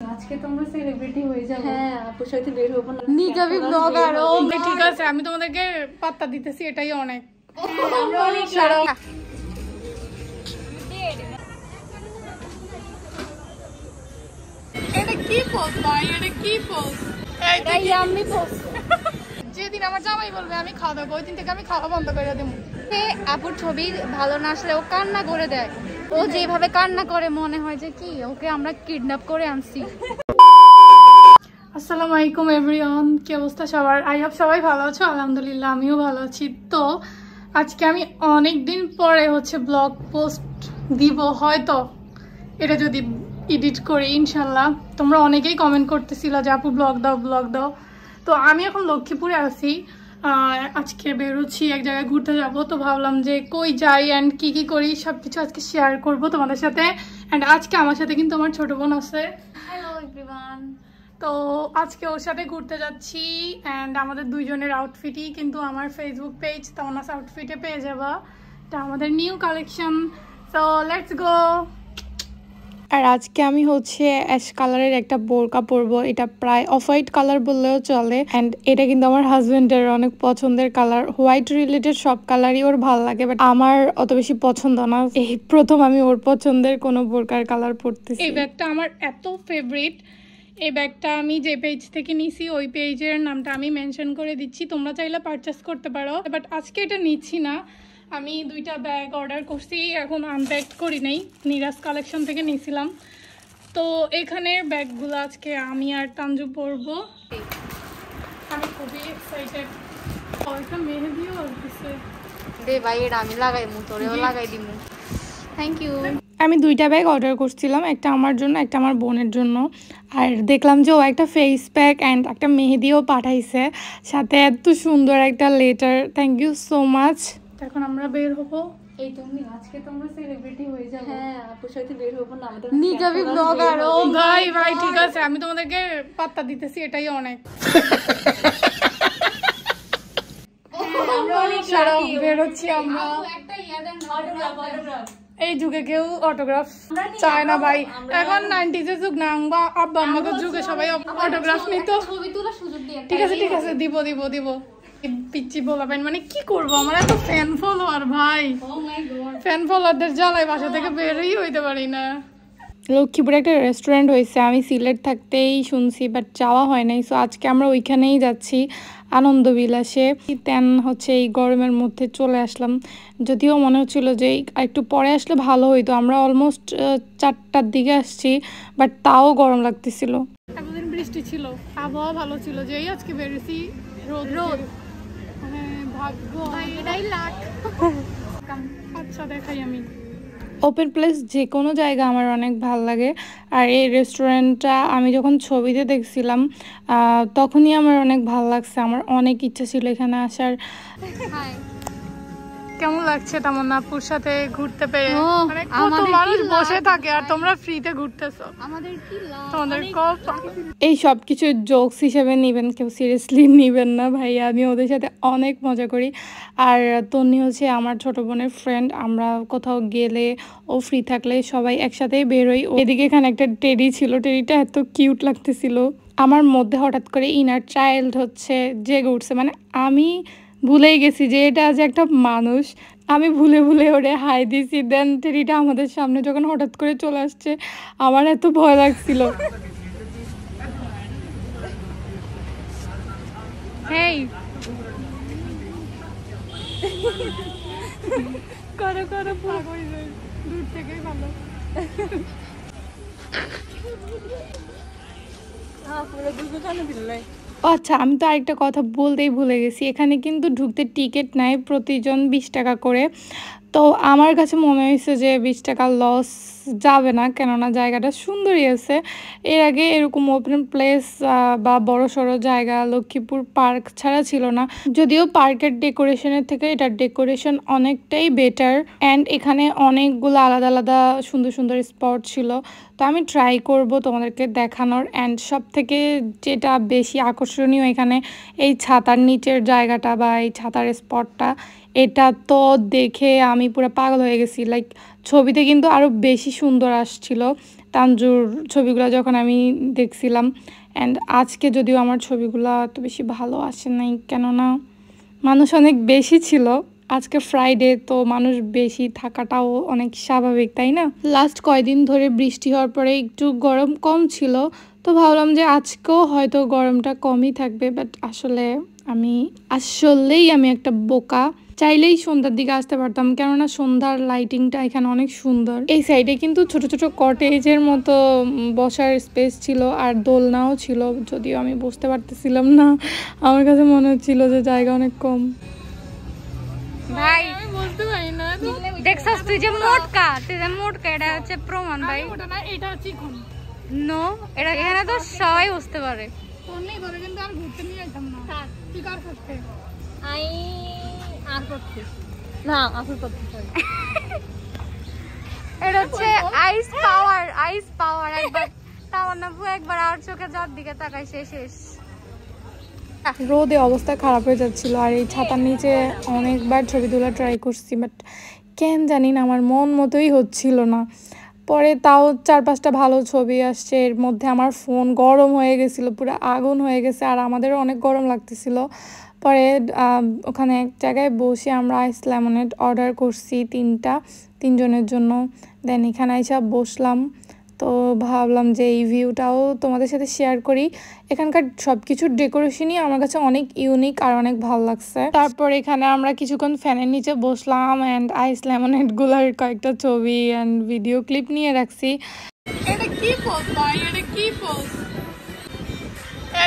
আজকে তোমরা সেলিব্রিটি হয়ে যাবে। হ্যাঁ, আপুর সাথে বের হবো না, নিকাবি ব্লগার। ও ঠিক আছে, আমি তোমাদেরকে পাত্তা দিতেছি, এটাই অনেক। আমরা অনেক এটা কি পোজ ভাই, এটা কি পোজ? এই ইয়াম্মি পোজ। যেদিন আমার জামাই বলবে আমি খাওয়া দাবো, ওই দিন থেকে আমি খাওয়া বন্ধ করে দেবো। আপুর ছবি ভালো না আসলে ও কান্না করে দেয়। ও যেভাবে কান্না করে মনে হয় যে কি ওকে আমরা কিডন্যাপ করে আনছি। আসসালামু আলাইকুম এভরিওয়ান, কি অবস্থা সবার? আই হোপ সবাই ভালো আছো। আলহামদুলিল্লাহ আমিও ভালো আছি। তো আজকে আমি অনেক দিন পরে ব্লগ পোস্ট দিব, হয়তো এটা যদি এডিট করি ইনশাল্লাহ। তোমরা অনেকেই কমেন্ট করতেছিল যে আপু ব্লগ দাও ব্লগ দাও। তো আমি এখন লক্ষ্মীপুরে আছি, আজকে বেরোচ্ছি, এক জায়গায় ঘুরতে যাব। তো ভাবলাম যে কই যাই অ্যান্ড কি কি করি সব কিছু আজকে শেয়ার করব তোমাদের সাথে। অ্যান্ড আজকে আমার সাথে কিন্তু আমার ছোট বোন আছে। Hello everyone. তো আজকে ওর সাথে ঘুরতে যাচ্ছি অ্যান্ড আমাদের দুইজনের আউটফিটই কিন্তু আমার ফেসবুক পেজ তাওনাস আউটফিটে পেয়ে যাবা। এটা আমাদের new collection. So let's go. আর আজকে আমি অ্যাশ কালারের একটা বোরকা পরবো। এটা প্রায় অফ হোয়াইট কালার বললেও চলে অ্যান্ড এটা কিন্তু আমার হাজবেন্ডের অনেক পছন্দের কালার। হোয়াইট রিলেটেড সব কালারই ওর ভালো লাগে, বাট আমার অত বেশি পছন্দ না। এই প্রথম আমি ওর পছন্দের কোনো বোরকার কালার পরতেছি। এই ব্যাগটা আমার এত ফেভারিট। এই ব্যাগটা আমি যে পেজ থেকে নিছি ওই পেজের নামটা আমি মেনশন করে দিচ্ছি, তোমরা চাইলে পারচেস করতে পারো। বাট আজকে এটা নিচ্ছি না, আমি দুইটা ব্যাগ অর্ডার করছি, এখন আনপ্যাক করি নাই, নিরাজ কালেকশন থেকে নিয়েছিলাম। তো এখানের ব্যাগগুলো আজকে আমি আর তানজু পরবো। আমি খুবই এক্সাইটেড। একটা মেহেদিও আসছে দে ভাই, এটা আমি লাগাই মু, তোরেও লাগাই দিমু। Thank you. আমি দুইটা ব্যাগ অর্ডার করছিলাম, একটা আমার জন্য একটা আমার বোনের জন্য। আর দেখলাম যে ও একটা ফেস প্যাক অ্যান্ড একটা মেহেদিও পাঠাইছে, সাথে এত সুন্দর একটা letter. Thank you so much. এখন আমরা বের হবো। এই তুমি আজকে তোমরা সেলিব্রিটি হয়ে যাবে। হ্যাঁ, আপুর সাথে বের হবো না, আমাদের নিকাবি ব্লগার। ও ভাই ভাই ঠিক আছে, আমি তোমাদেরকে পাত্তা দিতেছি, এটাই অনেক। আমরা অনেক বেরোচ্ছি আমরা। একটা ইয়া দেন, অটোগ্রাফ। এই যুগে কেউ অটোগ্রাফ চায় না ভাই, এখন 90s এর যুগ না, আব্বা আম্মাকে যুগে সবাই অটোগ্রাফ নিত। ছবি তোলার সুযোগ দিয়ে। ঠিক আছে ঠিক আছে, দিব দিব দিব। পিচ্ছি বলাবেন মানে কি করবো, আমার এত ফ্যান ফলোয়ার ভাই, ফ্যান ফলোয়ারদের জ্বালায় বাসা থেকে বেরই হইতে পারি না। লক্ষ্মীপুরে একটা রেস্টুরেন্ট হয়েছে, আমি সিলেট থাকতেই শুনছি বাট যাওয়া হয় নাই। সো আজকে আমরা ওইখানেই যাচ্ছি, আনন্দ বিলাসে। তেন এই গরমের মধ্যে চলে আসলাম, যদিও মনে হচ্ছিল যে একটু পরে আসলে ভালো হইতো। আমরা অলমোস্ট 4টার দিকে আসছি, বাট তাও গরম লাগতেছিল। এতদিন বৃষ্টি ছিল, আবহাওয়া ভালো ছিল, যেই আজকে বেরিয়েছি রোদ রোদ। হ্যাঁ ভাগ্য, এটাই লাখ। আচ্ছা দেখাই আমি। ওপেন প্লেস যে কোনো জায়গা আমার অনেক ভালো লাগে। আর এই রেস্টুরেন্টটা আমি যখন ছবিতে দেখছিলাম তখনই আমার অনেক ভালো লাগছে, আমার অনেক ইচ্ছা ছিল এখানে আসার। কেমন লাগছে তামান্না আপুর সাথে ঘুরতে পেরে? মানে কত মানুষ বসে থাকে আর তোমরা ফ্রিতে ঘুরতেছো, আমাদের কি লাভ? তোমাদের এই সব কিছু জোকস হিসেবে নিবেন, কেউ সিরিয়াসলি নিবেন না ভাই। আমি ওদের সাথে অনেক মজা করি। আর তন্নি আমার ছোট বোনের ফ্রেন্ড, আমরা কোথাও গেলে ও ফ্রি থাকলে সবাই একসাথেই বেরোই। এদিকে এখানে একটা টেডি ছিল, টেডিটা এত কিউট লাগতেছিল। আমার মধ্যে হঠাৎ করে ইনার চাইল্ড জেগে উঠছে, মানে আমি ভুলেই গেছি যে এটা আজ একটা মানুষ। আমি ভুলে ভুলে ওরে হাই দিছি, দেন টেডিটা আমাদের সামনে যখন হঠাৎ করে চলে আসছে আমার এত ভয় লাগছিল। হেই করো করো, দূর থেকে ভালো। আচ্ছা, আমি তো আরেকটা কথা বলতেই ভুলে গেছি, এখানে কিন্তু ঢুকতে টিকিট নাই, প্রতিজন 20 টাকা করে। তো আমার কাছে মনে হয়েছে যে 20 টাকা লস যাবে না, কেননা জায়গাটা সুন্দরই আছে। এর আগে এরকম ওপেন প্লেস বা বড় সড়ো জায়গা লক্ষ্মীপুর পার্ক ছাড়া ছিল না, যদিও পার্কের ডেকোরেশনের থেকে এটার ডেকোরেশন অনেকটাই বেটার অ্যান্ড এখানে অনেকগুলো আলাদা আলাদা সুন্দর সুন্দর স্পট ছিল। তো আমি ট্রাই করব তোমাদেরকে দেখানোর। অ্যান্ড সব থেকে যেটা বেশি আকর্ষণীয় এখানে এই ছাতার নিচের জায়গাটা বা এই ছাতার স্পটটা, এটা তো দেখে আমি পুরো পাগল হয়ে গেছি। লাইক ছবিতে কিন্তু আরও বেশি সুন্দর আসছিল। তানজুর ছবিগুলো যখন আমি দেখছিলাম। অ্যান্ড আজকে যদিও আমার ছবিগুলো এত বেশি ভালো আসে নাই, কেননা মানুষ অনেক বেশি ছিল। আজকে ফ্রাইডে, তো মানুষ বেশি থাকাটাও অনেক স্বাভাবিক, তাই না? লাস্ট কয়দিন ধরে বৃষ্টি হওয়ার পরে একটু গরম কম ছিল, তো ভাবলাম যে আজকেও হয়তো গরমটা কমই থাকবে। বাট আসলেই আমি একটা বোকা। চাইলেই সন্ধ্যার দিকে আসতে পারতাম, কেননা সন্ধ্যার লাইটিংটা এখানে অনেক সুন্দর। এই সাইডে কিন্তু ছোট ছোট কটেজের মতো বসার স্পেস ছিল, আর দোলনাও ছিল, যদিও আমি বুঝতে পারতেছিলাম না। আমার কাছে মনে হচ্ছিল যে জায়গা অনেক কম। ভাই আমি বুঝতে পারি না, দেখছস তুই যে মোটকা, এটা হচ্ছে প্রমাণ ভাই। ওটা না, এটা চিকন। নো, এটা এখানে তো সবাই বুঝতে পারে। অনেক ধরে কিন্তু আর ঘুরতে নিয়ে যেতাম না। তুই কার করতে? এটা হচ্ছে আইস পাওয়ার। একবার তাওয়ান্নাবু একবার আর চোখে যার দিকে তাকাইছে শেষ। রোদে অবস্থা খারাপ হয়ে যাচ্ছিল, আর এই ছাতার নিচে অনেকবার ছবি তোলা ট্রাই করছি, বাট কেন জানি না আমার মন মতোই হচ্ছিল না। পরে তাও 4-5টা ভালো ছবি আসছে, এর মধ্যে আমার ফোন গরম হয়ে গেছিলো, পুরো আগুন হয়ে গেছে, আর আমাদেরও অনেক গরম লাগতেছিল। পরে ওখানে এক জায়গায় বসে আমরা আইস লেমনেড অর্ডার করছি 3জনের জন্য। দেন এখানে এসে বসলাম, তো ভাবলাম যে এই ভিউটাও তোমাদের সাথে শেয়ার করি। এখানকার সব কিছুর ডেকোরেশনই আমার কাছে অনেক ইউনিক আর অনেক ভালো লাগছে। তারপর এখানে আমরা কিছুক্ষণ ফ্যানের নিচে বসলাম, অ্যান্ড আইস লেমনেডগুলোর কয়েকটা ছবি অ্যান্ড ভিডিও ক্লিপ নিয়ে রাখছি। এটা কি পোজ ভাই? এটা কি পোজ?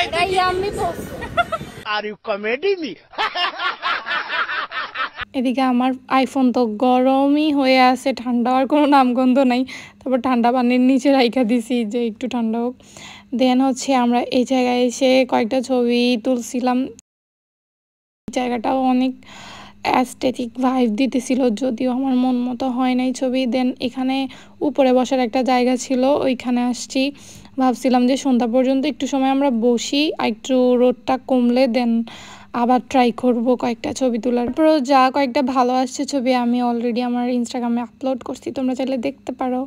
এটা yummy pose. Are you comedy me? এদিকে আমার আইফোন তো গরমই হয়ে আছে, ঠান্ডা হওয়ার কোনো নামগন্ধ নাই। তারপর ঠান্ডা পানির নিচে রাইখা দিছি যে একটু ঠান্ডা হোক। দেন হচ্ছে আমরা এই জায়গায় এসে কয়েকটা ছবি তুলছিলাম। জায়গাটাও অনেক অ্যাস্থেটিক ভাইব দিতেছিল, যদিও আমার মন মতো হয় নাই ছবি। দেন এখানে উপরে বসার একটা জায়গা ছিল, ওইখানে আসছি। ভাবছিলাম যে সন্ধ্যা পর্যন্ত একটু সময় আমরা বসি, আর একটু রোদটা কমলে দেন আবার ট্রাই করব কয়েকটা ছবি তোলার। তারপরও যা কয়েকটা ভালো আসছে ছবি আমি অলরেডি আমার ইনস্টাগ্রামে আপলোড করছি, তোমরা চাইলে দেখতে পারো।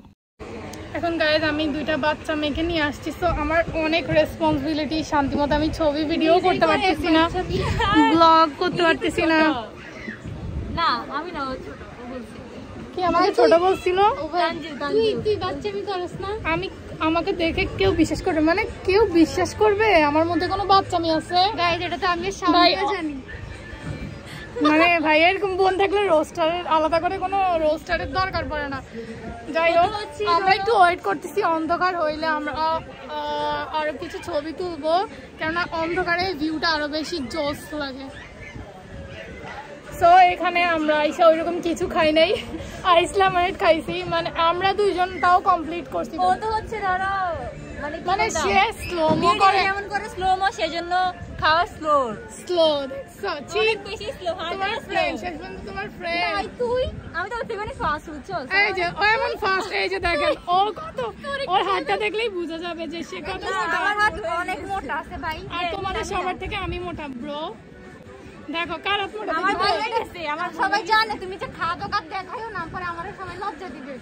এখন গাইজ আমি 2টা বাচ্চা মেয়েকে নিয়ে আসছি, তো আমার অনেক রেসপন্সিবিলিটি। শান্তিমতো আমি ছবি ভিডিও করতে পারতেছি না, ব্লগ করতে পারতেছি না। না আমি না, কি আমাকে ছোট বলছিল? তুই বাচ্চামি করিস না। আমাকে দেখে কেউ বিশ্বাস করবে? মানে কেউ বিশ্বাস করবে আমার মধ্যে কোনো বাচ্চামি আছে? গাইজ এটা তো আমি সামনে জানি। মানে ভাই এরকম বোন থাকলে রোস্টারের আলাদা করে কোনো রোস্টারের দরকার পড়ে না। যাই হোক, আমরা একটু ওয়েট করতেছি, অন্ধকার হইলে আমরা আরো কিছু ছবি তুলবো, কেননা অন্ধকারে ভিউটা আরো বেশি জোস লাগে। সো এখানে আমরা এসে ওইরকম কিছু খাই নাই, আইস লেমনেড খাইছি। মানে আমরা 2জন তাও কমপ্লিট করছি। ও তো হচ্ছে ধরো মানে সে স্লোমো করে, এমন করে স্লোমো, সেজন্য খাওয়া স্লো ঠিক বেশি স্লো। তোমার ফ্রেন্ড, তোমার ফ্রেন্ড তুই, আমি তো ওখানে ফাস্ট হচ্ছো। এই যে ও এমন ফাস্ট, এই যে দেখেন ও কত, ওর হাতটা দেখলেই বোঝা যাবে যে সে কত মোটা। আমার হাত অনেক মোটা আছে ভাই, আর তোমাদের সবার থেকে আমি মোটা ব্রো। দেখো কার হাত মোটা? আমার ভালো লাগছে। আমার সবাই জানে তুমি যে খাওয়া দাওয়া দেখাইও না, পরে আমারও সবাই লজ্জা দিবে।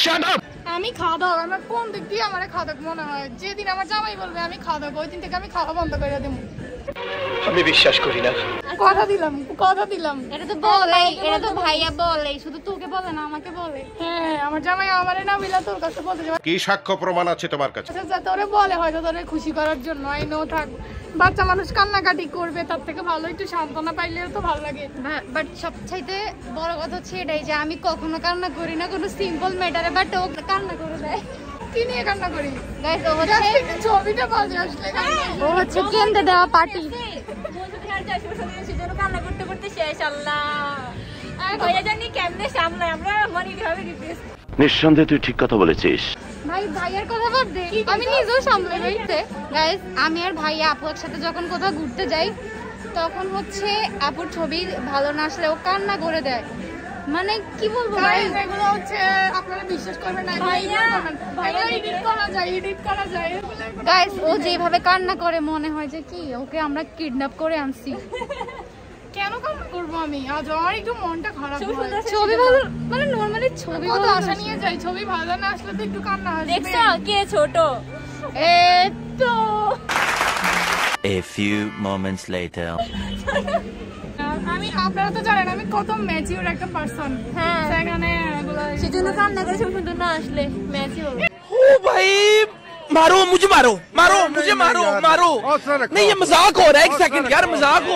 Shut up! আমি খাওয়া দাওয়া, আমার কোন দিক দিয়ে আমার খাওয়া দাওয়া মনে হয়? যেদিন আমার জামাই বলবে আমি খাওয়া দাওয়া, ওই দিন থেকে আমি খাওয়া বন্ধ করে দেবো। আমি বিশ্বাস করি না। কথা দিলাম। এটা তো বলে, এটা তো ভাইয়া বলে, শুধু তোকে বলে না আমাকে বলে। হ্যাঁ, আমার জামাই আমারে না মিলা তোর কাছে বলতে যাবে। কি সাক্ষ্য প্রমাণ আছে তোমার কাছে? যাতে ওরে বলে, হয়তো তোরে খুশি করার জন্য। আই নো, থাক, বাচ্চা মানুষ কান্নাকাটি করবে, তার থেকে ভালো একটু সান্ত্বনা পাইলেও তো ভালো লাগে। বাট সবচাইতে বড় কথা হচ্ছে এটাই যে আমি কখনো কান্না করি না কোনো সিম্পল ম্যাটারে, বাট ও কান্না করে দেয়। কি নিয়ে কান্না করি? গাইস ও হচ্ছে ছবিটা বাজে আসলে ও হচ্ছে কেন্দ্রে দেওয়া পার্টি। কান্না করতে করতে শেষ। আল্লাহ ভাইয়া জানি কেমনে সামলায়, আমরা মানে কিভাবে রিপ্লেস। নিঃসন্দেহে তুই ঠিক কথা বলেছিস। ভাইয়ার কথা বাদ দে, আমি নিজেও সামলে নিতে। গাইস আমি আর ভাইয়া আপু একসাথে যখন কোথাও ঘুরতে যাই, তখন হচ্ছে আপুর ছবি ভালো না আসলে ও কান্না করে দেয়। মানে কি বলবো ভাই, এগুলো হচ্ছে আপনারা বিশ্বাস করবেন না, এডিট করা যায়। গাইস ও যেভাবে কান্না করে মনে হয় যে কি ওকে আমরা কিডন্যাপ করে আনছি। কেন কান্না করবো আমি? আজ আমার একটু মনটা খারাপ হয়। ছবি ভালো মানে নরমালি ছবি কত ভালো আশা নিয়ে যাই, ছবি ভালো না আসলে তো একটু কান্না আসবে। দেখছো কে ছোট? তো A few moments later. আমি, আপনারা তো জানেন আমি কত ম্যাচিউর একটা পারসন। হ্যাঁ সেখানে সেজন্য কান্না করে সুন্দর না আসলে ম্যাচিওর। ओ भाई मारो मुझे मारो मारो मुझे मारो मारो नहीं ये मजाक हो रहा है एक सेकंड यार मजाक हो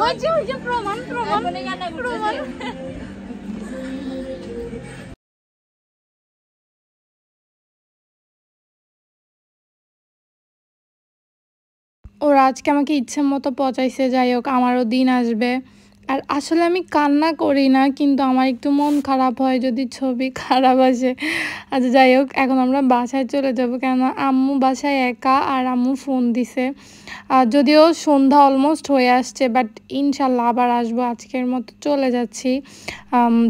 ওই যে প্রমাণ মনে কান্না করতেছে। ওরা আজকে আমাকে ইচ্ছে মতো পচাইছে, যাই হোক আমারও দিন আসবে। আর আসলে আমি কান্না করি না, কিন্তু আমার একটু মন খারাপ হয় যদি ছবি খারাপ আসে। আচ্ছা যাই হোক, এখন আমরা বাসায় চলে যাব, কেন আম্মু বাসায় একা আর আম্মু ফোন দিছে। যদিও সন্ধ্যা অলমোস্ট হয়ে আসছে, বাট ইনশাল্লাহ আবার আসবো। আজকের মতো চলে যাচ্ছি।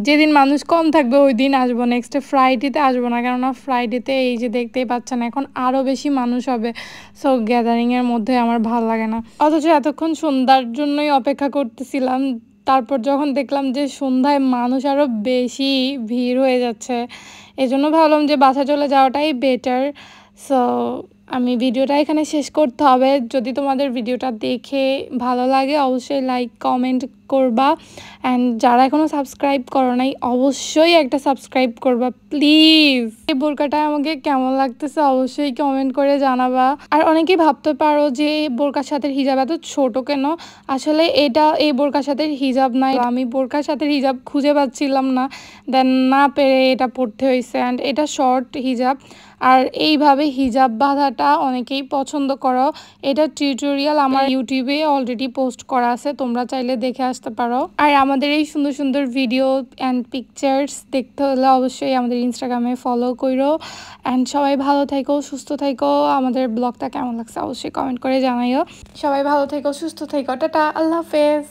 যেদিন মানুষ কম থাকবে ওই দিন আসবো, নেক্সটে ফ্রাইডেতে আসবো না, কেননা ফ্রাইডেতে এই যে দেখতেই পাচ্ছেন এখন আরও বেশি মানুষ হবে। সো গ্যাদারিংয়ের মধ্যে আমার ভালো লাগে না। অথচ এতক্ষণ সন্ধ্যার জন্যই অপেক্ষা করতেছিলাম, তারপর যখন দেখলাম যে সন্ধ্যায় মানুষ আরও বেশি ভিড় হয়ে যাচ্ছে, এজন্য ভাবলাম যে বাসা চলে যাওয়াটাই বেটার। সো আমি ভিডিওটা এখানে শেষ করতে হবে। যদি তোমাদের ভিডিওটা দেখে ভালো লাগে অবশ্যই লাইক কমেন্ট করবা, অ্যান্ড যারা এখনও সাবস্ক্রাইব করো নাই অবশ্যই একটা সাবস্ক্রাইব করবা প্লিজ। এই বোরকাটা আমাকে কেমন লাগতেছে অবশ্যই কমেন্ট করে জানাবা। আর অনেকেই ভাবতে পারো যে বোরকার সাথে হিজাব এত ছোট কেন, আসলে এই বোরকার সাথে হিজাব নাই। আমি বোরকার সাথে হিজাব খুঁজে পাচ্ছিলাম না, দেন না পেরে এটা পড়তে হয়েছে। অ্যান্ড এটা শর্ট হিজাব, আর এইভাবে হিজাব বাঁধাটা অনেকেই পছন্দ করো। এটা টিউটোরিয়াল আমার ইউটিউবে অলরেডি পোস্ট করা আছে, তোমরা চাইলে দেখে আসতে পারো। আর আমাদের এই সুন্দর সুন্দর ভিডিও অ্যান্ড পিকচার্স দেখতে হলে অবশ্যই আমাদের ইনস্টাগ্রামে ফলো করো। অ্যান্ড সবাই ভালো থেকো, সুস্থ থেকো। আমাদের ব্লগটা কেমন লাগছে অবশ্যই কমেন্ট করে জানাইও। সবাই ভালো থেকো, সুস্থ থেকো। টাটা, আল্লাহ হাফেজ।